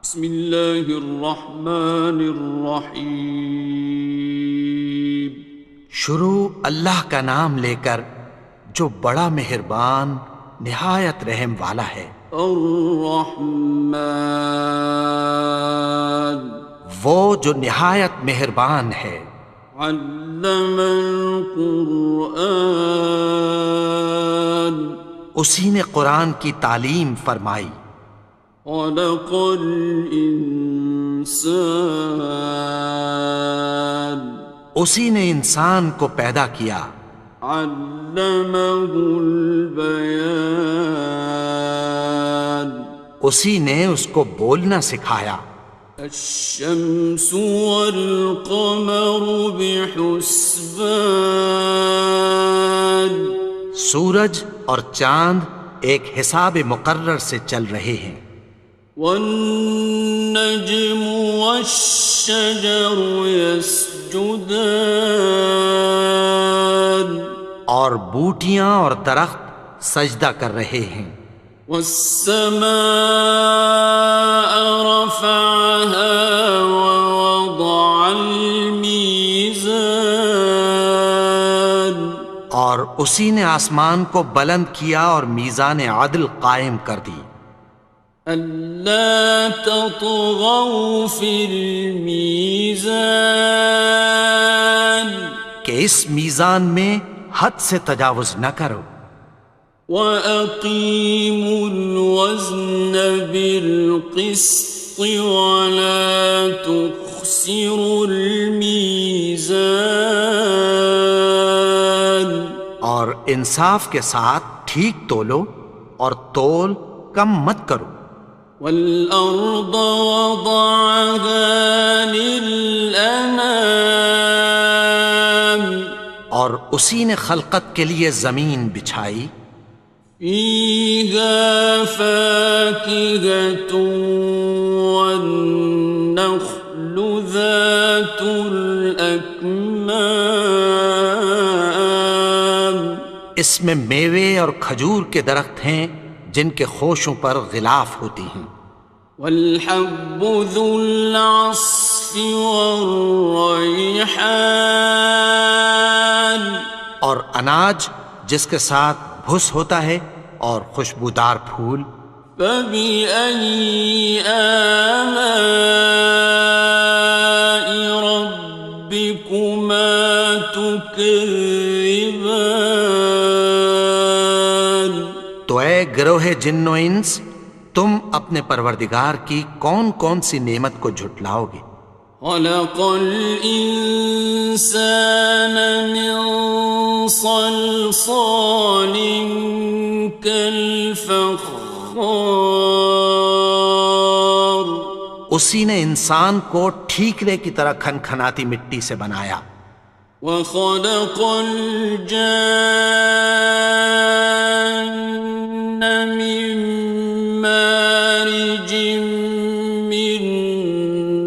بسم اللہ الرحمن الرحیم۔ شروع اللہ کا نام لے کر جو بڑا مہربان نہایت رحم والا ہے۔ الرحمن، وہ جو نہایت مہربان ہے۔ علم القرآن، اسی نے قرآن کی تعلیم فرمائی۔ خلق الانسان، اسی نے انسان کو پیدا کیا۔ علمہ البیان، اسی نے اس کو بولنا سکھایا۔ الشمس والقمر بحسبان، سورج اور چاند ایک حساب مقرر سے چل رہے ہیں۔ والنجم والشجر يسجدان، اور بوٹیاں اور درخت سجدہ کر رہے ہیں۔ والسماء رفعها ووضع الميزان، اور اسی نے آسمان کو بلند کیا اور میزان عدل قائم کر دی۔ ألا تطغوا في الميزان، کہ اس میزان میں حد سے تجاوز نہ کرو۔ وَأَقِيمُوا الْوَزْنَ بِالْقِسْطِ وَلَا تُخْسِرُوا الْمِيزَانَ، اور انصاف کے ساتھ ٹھیک تولو اور تول کم مت کرو۔ وَالْأَرْضَ وَضَعَهَا لِلْأَنَامِ، اور اسی نے خلقت کے لیے زمین بچھائی۔ فِيهَا فَاكِهَةٌ وَالنَّخْلُ ذَاتُ الْأَكْمَامِ، اس میں میوے اور کھجور کے درخت ہیں جن کے خوشوں پر غلاف ہوتی ہیں۔ وَالْحَبُّ ذُو الْعَصْفِ وَالرَّيْحَانِ، اور اناج جس کے ساتھ بھس ہوتا ہے اور خوشبودار پھول۔ فَبِأَيِّ آلَاءِ رَبِّكُمَا تُكَذِّبَانِ، تو اے گروہ جن و انس، تم اپنے پروردگار کی کون کون سی نعمت کو جھٹلاؤ گے؟ خَلَقَ الْإِنسَانَ مِنْ صَلْصَالٍ كَالْفَخَّارِ، اسی نے انسان کو ٹھیکرے کی طرح کھنکھناتی مٹی سے بنایا۔ وَخَلَقَ الْجَانَّ مِن مَّارِجٍ مِّن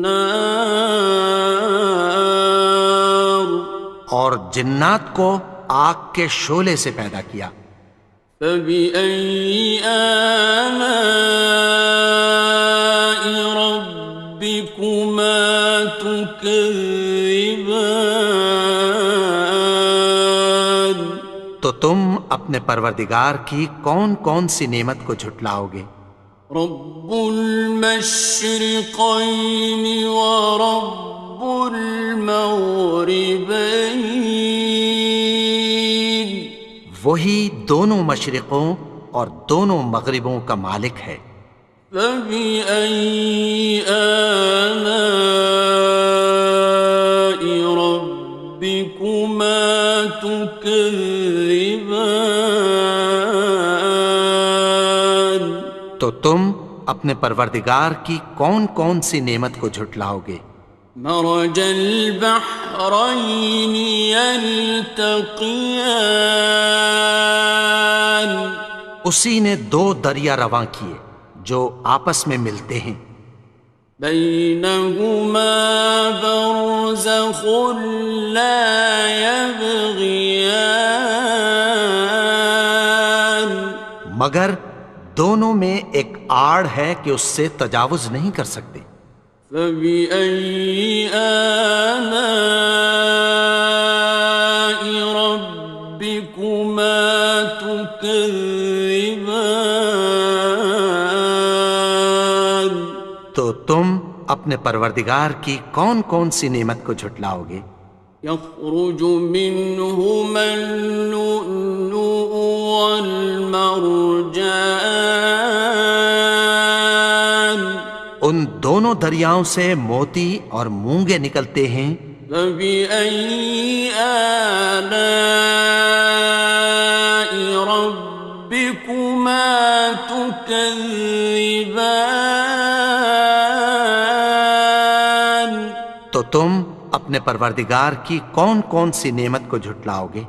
نَّارٍ، اور جنات کو آگ کے شعلے سے پیدا کیا۔ فَبِأَيِّ آلَاءِ رَبِّكُمَا تُكَذِّبَانِ، تو تم اپنے پروردگار کی کون کون سی نعمت کو جھٹلاؤ گے؟ رب المشرقين ورب المغربين، وہی دونوں مشرقوں اور دونوں مغربوں کا مالک ہے۔ فبأي آلاء ربكما تكذبان، تو تم اپنے پروردگار کی کون کون سی نعمت کو جھٹلاؤ گے؟ مرج البحرين يلتقيان، اسی نے دو دریا رواں کیے جو آپس میں ملتے ہیں۔ بينهما برزخ لا يبغيان، مگر دونوں میں ایک آڑ ہے کہ اس سے تجاوز نہیں کر سکتے۔ فبأي آلاء ربكما تكذبان؟ تو تم اپنے پروردگار کی کون کون سی نعمت کو جھٹلاؤ گے؟ يخرج منهما اللؤلؤ والمرجان، ان دونوں دریاؤں سے موتی اور مونگے نکلتے ہیں۔ فبأي آلاء ربكما تكذبان؟ تو تم اپنے پروردگار کی کون کون سی نعمت کو جھٹلاؤ گے؟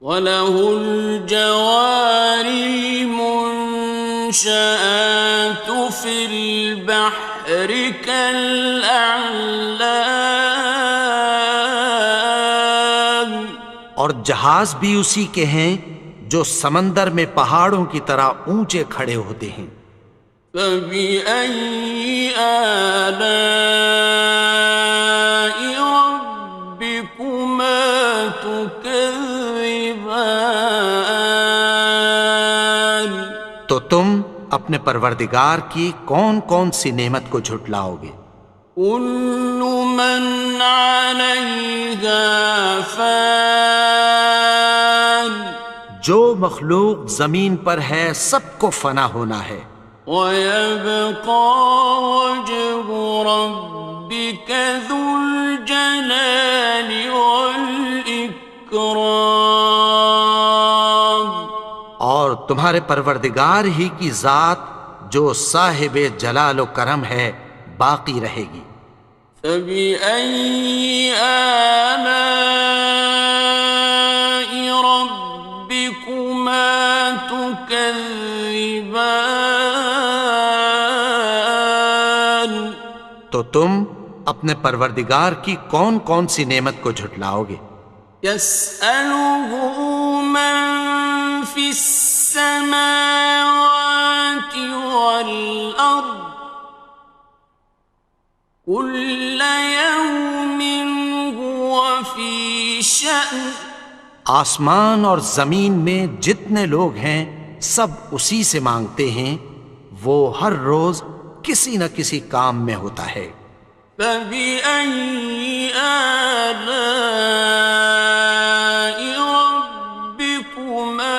وَلَهُ الْجَوَارِ الْمُنشَآتُ فِي الْبَحْرِ كَالْأَعْلَامِ، اور جہاز بھی اسی کے ہیں جو سمندر میں پہاڑوں کی طرح اونچے کھڑے ہوتے ہیں۔ فَبِأَيِّ آلَاءِ رَبِّكُمَا تُكَذِّبَانِ؟ تو تم اپنے پروردگار کی کون کون سی نعمت کو جھٹلاؤ گے؟ كُلُّ مَنْ عَلَيْهَا فَانٍ، جو مخلوق زمین پر ہے سب کو فنا ہونا ہے۔ وَيَبْقَى وَجْهُ رَبِّكَ ذُو الْجَلَالِ وَالْإِكْرَامِ، اور تمہارے پروردگار ہی کی ذات جو صاحب جلال و کرم ہے باقی رہے گی۔ فَبِأَيِّ آلَاءِ رَبِّكُمَا تُكَذِّبَانِ؟ تو تم اپنے پروردگار کی کون کون سی نعمت کو جھٹلاؤ گے؟ يَسْأَلُهُ مَن فِي السَّمَاوَاتِ وَالْأَرْضِ كُلَّ يَوْمٍ هُوَ فِي شَأْنٍ، آسمان اور زمین میں جتنے لوگ ہیں سب اسی سے مانگتے ہیں، وہ ہر روز کسی نہ کسی کام میں ہوتا ہے۔ فَبِأَيِّ آلَاءِ رَبِّكُمَا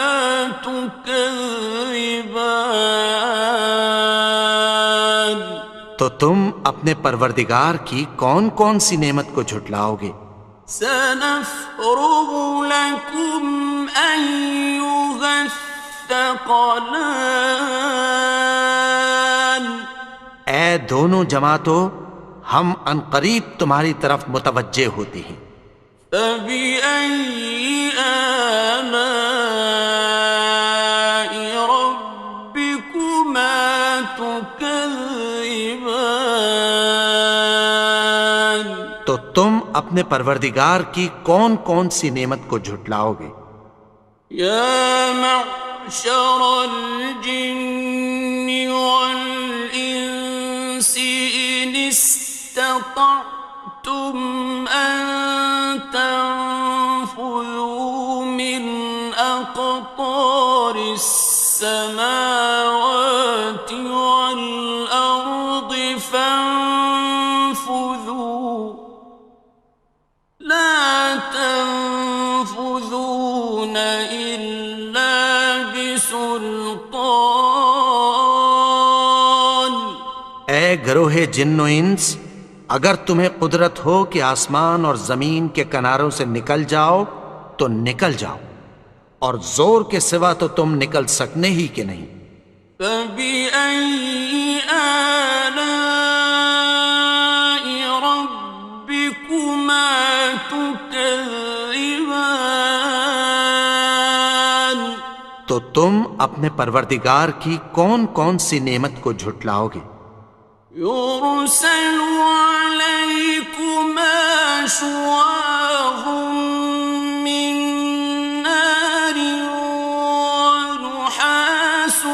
تُكَذِّبَانِ؟ تو تم اپنے پروردگار کی کون کون سی نعمت کو جھٹلاؤ گے؟ سَنَفْرُغُ لَكُمْ أَيُّهَ الثَّقَلَانِ، اے دونوں جماعتوں، ہم عنقریب تمہاری طرف متوجہ ہوتے ہیں۔ فَبِأَيِّ آلَاءِ رَبِّكُمَا تُكَذِّبَانِ؟ تو تم اپنے پروردگار کی کون کون سی نعمت کو جھٹلاؤ گے؟ يَا مَعْشَرَ الْجِنِّ وَالْإِنسِ إِنِ اسْتَطَعْتُمْ أَن تَنفُذُوا مِنْ أَقْطَارِ السَّمَاوَاتِ وَالْأَرْضِ فَانفُذُوا لَا تَنفُذُونَ إِلَّا بِسُلْطَانٍ۔ اے گروہ جن و انس، اگر تمہیں قدرت ہو کہ آسمان اور زمین کے کناروں سے نکل جاؤ تو نکل جاؤ، اور زور کے سوا تو تم نکل سکنے ہی کہ نہیں۔ فَبِأَيِّ آلَاءِ رَبِّكُمَا تُكَذِّبَانِ؟ تو تم اپنے پروردگار کی کون کون سی نعمت کو جھٹلاؤ گے؟ يُرْسَلُ عَلَيْكُمَا شُوَاظٌ مِّن نَّارٍ وَنُحَاسٌ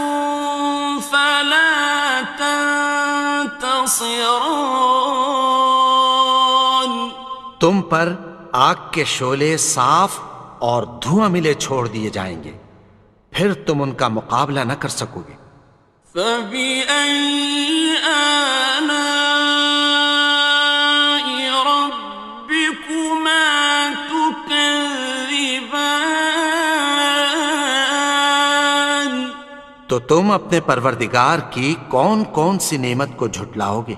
تم پر آگ کے شعلے صاف اور دھواں ملے چھوڑ دیے جائیں گے، پھر تم ان کا مقابلہ نہ کر سکو گے۔ فَبِأَيِّ آلَاءِ رَبِّكُمَا تُكَذِّبَانِ؟ تو تم اپنے پروردگار کی کون کون سی نعمت کو جھٹلاؤ گے؟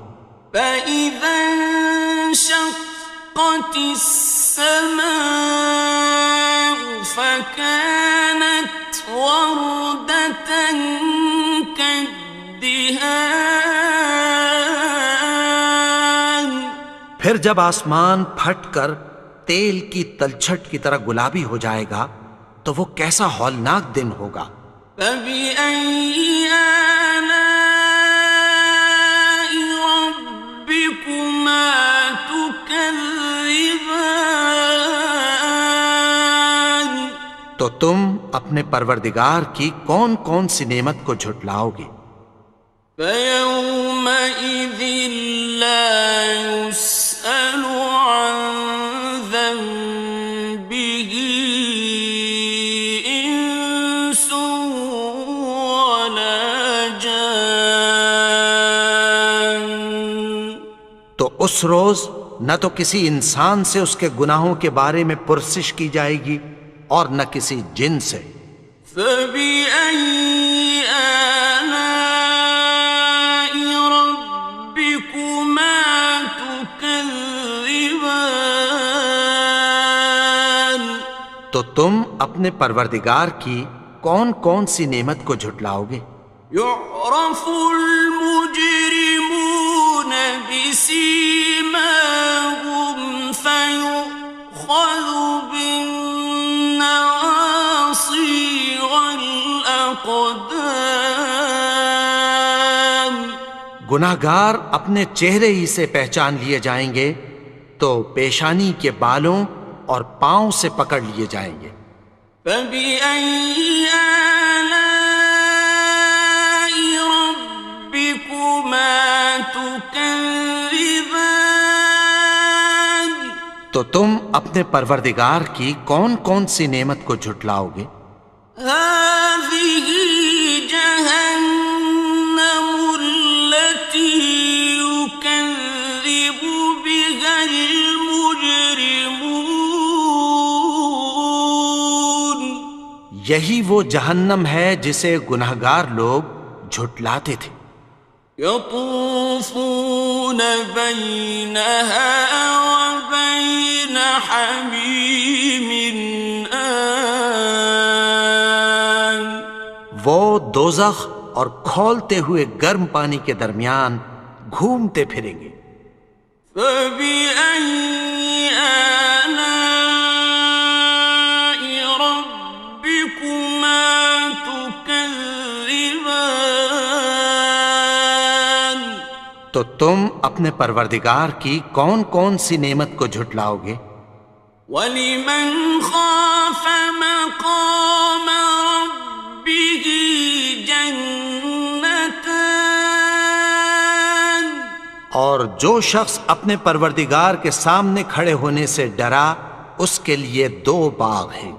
فَإِذَا انشَقَّتِ السَّمَاءُ فَكَانَتْ وَرْدَةً كَالدِّهَانِ، پھر جب آسمان پھٹ کر تیل کی تلچھٹ کی طرح گلابی ہو جائے گا تو وہ کیسا ہولناک دن ہوگا۔ فَبِأَيِّ آلَاءِ رَبِّكُمَا تُكَذِّبَانِ؟ تو تم اپنے پروردگار کی کون کون سی نعمت کو جھٹلاؤ گے؟ فَيَوْمَئِذٍ لَا يُسْأَلُ عَنْ ذَنبِهِ إِنسٌ وَلَا جَانٌّ۔ تو اس روز نہ تو کسی انسان سے اس کے گناہوں کے بارے میں پرسش کی جائے گی اور نہ کسی جن سے۔ فَبِأَيِّ آلَاءِ رَبِّكُمَا تُكَذِّبَانِ؟ تو تم اپنے پروردگار کی کون کون سی نعمت کو جھٹلاؤ گے؟ يُعْرَفُ الْمُجْرِمُونَ بِسِيمَاهُمْ فَيُؤْخَذُ بِالنَّوَاصِي وَالْأَقْدَامِ۔ گناہگار اپنے چہرے ہی سے پہچان لیے جائیں گے تو پیشانی کے بالوں اور پاؤں سے پکڑ لیے جائیں گے۔ فَبِأَيِّ آلَاءِ رَبِّكُمَا تُكَذِّبَانِ؟ تو تم اپنے پروردگار کی کون کون سی نعمت کو جھٹلاؤ گے؟ هَٰذِهِ جَهَنَّمُ الَّتِي يُكَذِّبُ بِهَا الْمُجْرِمُونَ۔ یہی وہ جہنم ہے جسے گناہگار لوگ جھٹلاتے تھے۔ يَطُوفُونَ بَيْنَهَا وَبَيْنَ حَمِيمٍ آنٍ۔ وہ دوزخ اور کھولتے ہوئے گرم پانی کے درمیان گھومتے پھریں گے۔ فَبِأَيِّ آلَاءِ رَبِّكُمَا تُكَذِّبَانِ؟ تو تم اپنے پروردگار کی کون کون سی نعمت کو جھٹلاؤ گے؟ وَلِمَنْ خَافَ مَقَامَ رَبِّهِ جَنَّتَانِ؟ اور جو شخص اپنے پروردگار کے سامنے کھڑے ہونے سے ڈرا اس کے لیے دو باغ ہیں۔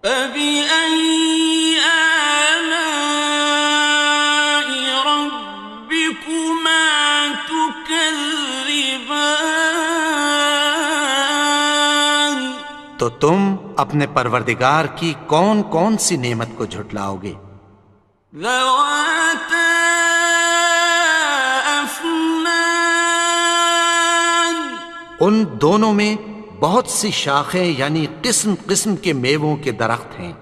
فَبِأَيِّ آلَاءِ رَبِّكُمَا تُكَذِّبَانِ؟ تو تم اپنے پروردگار کی کون کون سی نعمت کو جھٹلاؤ گے؟ ذَوَاتَا أَفْنَانٍ؟ ان دونوں میں بہت سی شاخیں یعنی قسم قسم کے میووں کے درخت ہیں۔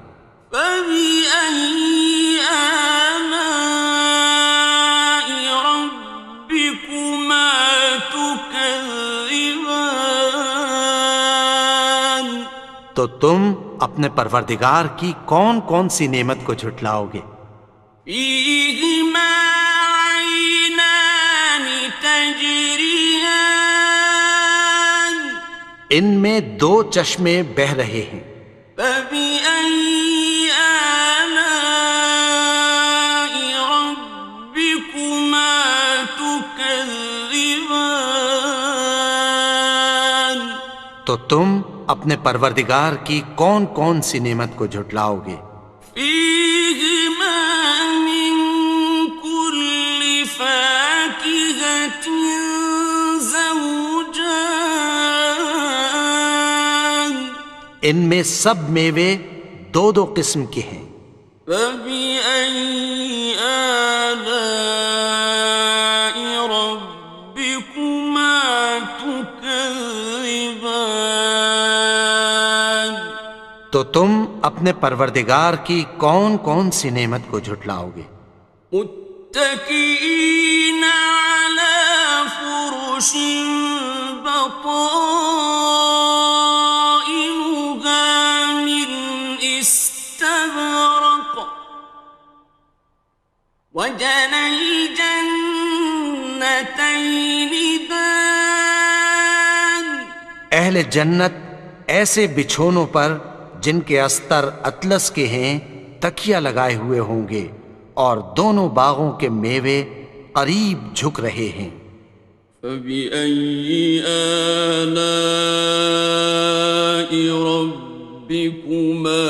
فَبِأَيِّ آلَاءِ رَبِّكُمَا تُكَذِّبَانِ؟ تو تم اپنے پروردگار کی کون کون سی نعمت کو جھٹلاؤ گے؟ فِيهِمَا عَيْنَانِ تَجْرِيَانِ؟ ان میں دو چشمے بہہ رہے ہیں۔ فَبِأَيِّ آلَاءِ رَبِّكُمَا تُكَذِّبَانِ؟ تو تم اپنے پروردگار کی کون کون سی نعمت کو جھٹلاؤ گے؟ فیہما من کل فاکہۃ زوجان، ان میں سب میوے دو دو قسم کے ہیں۔ فبأي آلاء ربكما تكذبان، تو تم اپنے پروردگار کی کون کون سی نعمت کو جھٹلاؤ گے؟ متكئين على فرش بطائنها من استبرق، وجنى الجنتين دان، اہل جنت ایسے بچھونوں پر جن کے استر اطلس کے ہیں تکیہ لگائے ہوئے ہوں گے، اور دونوں باغوں کے میوے قریب جھک رہے ہیں۔ فبأي آلاء ربكما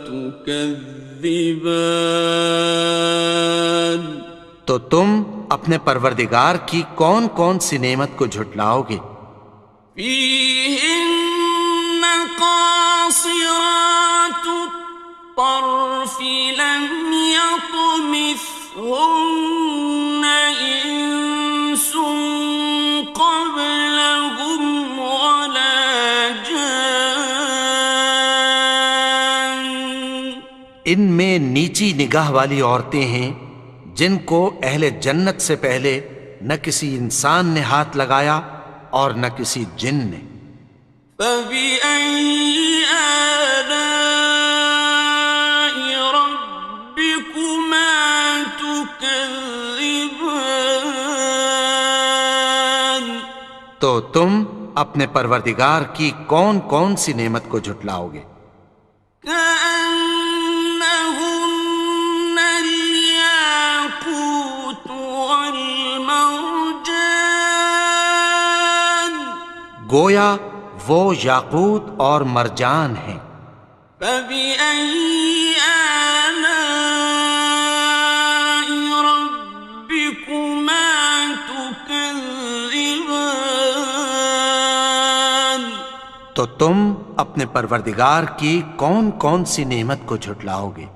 تكذبان، تو تم اپنے پروردگار کی کون کون سی نعمت کو جھٹلاؤ گے؟ فيهن قاصرات الطرف لم يطمثهن إنس قبلهم ولا جان، ان میں نیچی نگاہ والی عورتیں ہیں جن کو اہل جنت سے پہلے نہ کسی انسان نے ہاتھ لگایا اور نہ کسی جن نے۔ فبأي آلاء ربكما تكذبان، تو تم اپنے پروردگار کی کون کون سی نعمت کو جھٹلاؤ گے؟ كأنهن الياقوت والمرجان، گویا وہ یاقوت اور مرجان ہیں۔ فبأي آلاء ربكما تكذبان، تو تم اپنے پروردگار کی کون کون سی نعمت کو جھٹلاؤ گے؟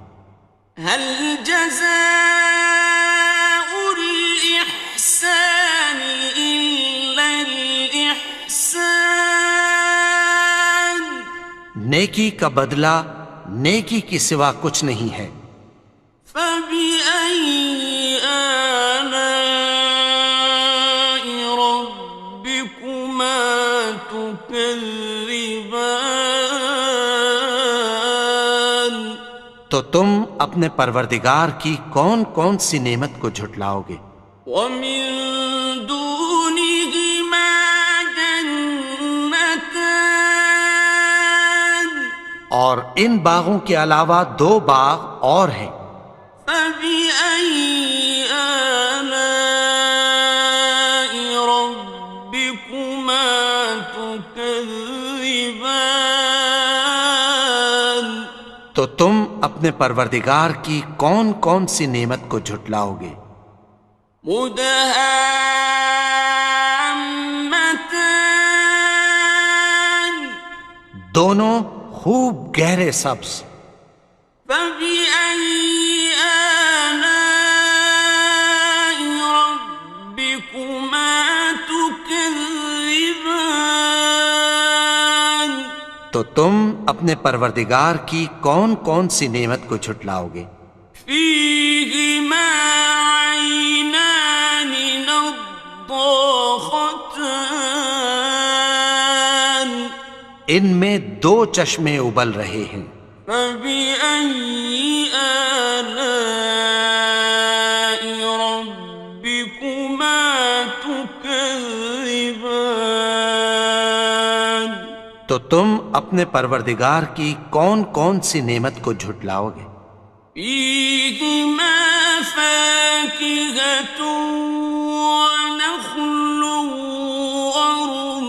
هل جزاء الإحسان إلا الإحسان، نیکی کا بدلہ نیکی کی سوا کچھ نہیں ہے۔ فبأي آلاء ربكما تكذبان، تو تم اپنے پروردگار کی کون کون سی نعمت کو جھٹلاؤ گے؟ ومن دونهما جنتان، اور ان باغوں کے علاوہ دو باغ اور ہیں۔ فبأي آلاء ربكما تكذبان، تو تم اپنے پروردگار کی کون کون سی نعمت کو جھٹلاؤ گے؟ مدهامتان، دونوں خوب گہرے سبز۔ فبأي آلاء ربكما تكذبان، تو تم اپنے پروردگار کی کون کون سی نعمت کو جھٹلاؤ گے؟ فيهما عينان نضاختان، ان میں دو چشمے ابل رہے ہیں۔ فبأي آلاء ربكما تكذبان، تو تم اپنے پروردگار کی کون کون سی نعمت کو جھٹلاؤ گے؟ فيهما فاكهة ونخل ورمان،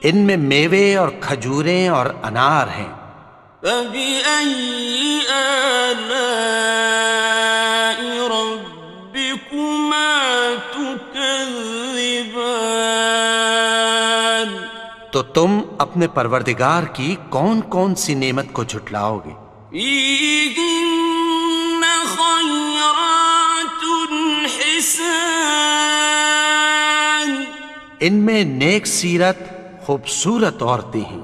ان میں میوے اور کھجوریں اور انار ہیں۔ فبأي آلاء ربكما تكذبان؟ تو تم اپنے پروردگار کی کون کون سی نعمت کو جھٹلاؤ گے؟ فيهن خيرات حسان، ان میں نیک سیرت خوبصورت عورتیں ہیں۔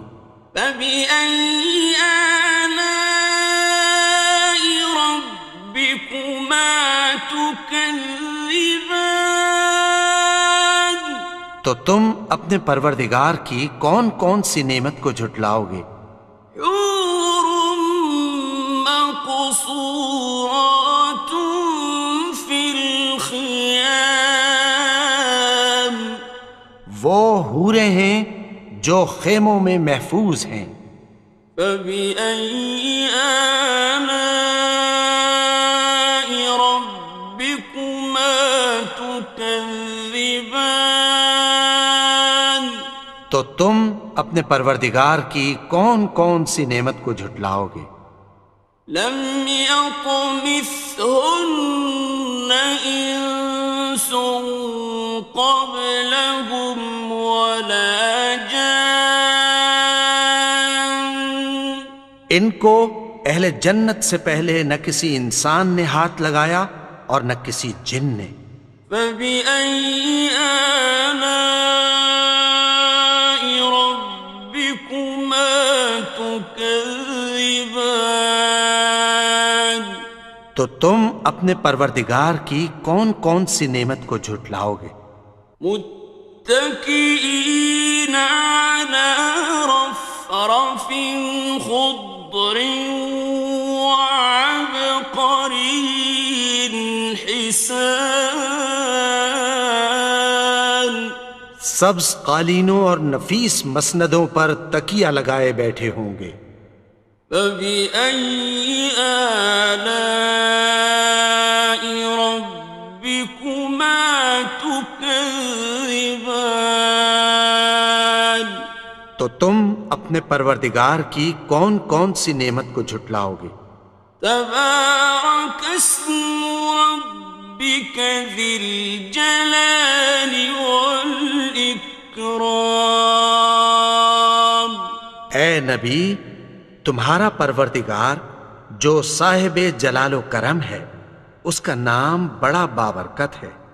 فبأي آلاء ربكما تكذبان؟ تو تم اپنے پروردگار کی کون کون سی نعمت کو جھٹلاؤ گے؟ حور مقصورات في الخيام، وہ حوریں ہیں جو خیموں میں محفوظ ہیں۔ فبأي آلاء ربكما تكذبان؟ تو تم اپنے پروردگار کی کون کون سی نعمت کو جھٹلاؤ گے؟ لم يطمثهن إنس قبلهم ولا جان، ان کو اہل جنت سے پہلے نہ کسی انسان نے ہاتھ لگایا اور نہ کسی جن نے۔ فبأي آلاء ربكما تكذبان؟ تو تم اپنے پروردگار کی کون کون سی نعمت کو جھٹلاؤ گے؟ متكئين على رفرف خضر وعبقري حسان، سبز قالینوں اور نفیس مسندوں پر تکیہ لگائے بیٹھے ہوں گے۔ فبأي آلاء ربكما تكذبان؟ تو تم اپنے پروردگار کی کون کون سی نعمت کو جھٹلاؤ گے؟ تبارك اسم ربك ذي الجلال والإكرام۔ اے نبی، تمہارا پروردگار جو صاحب جلال و کرم ہے، اس کا نام بڑا بابرکت ہے۔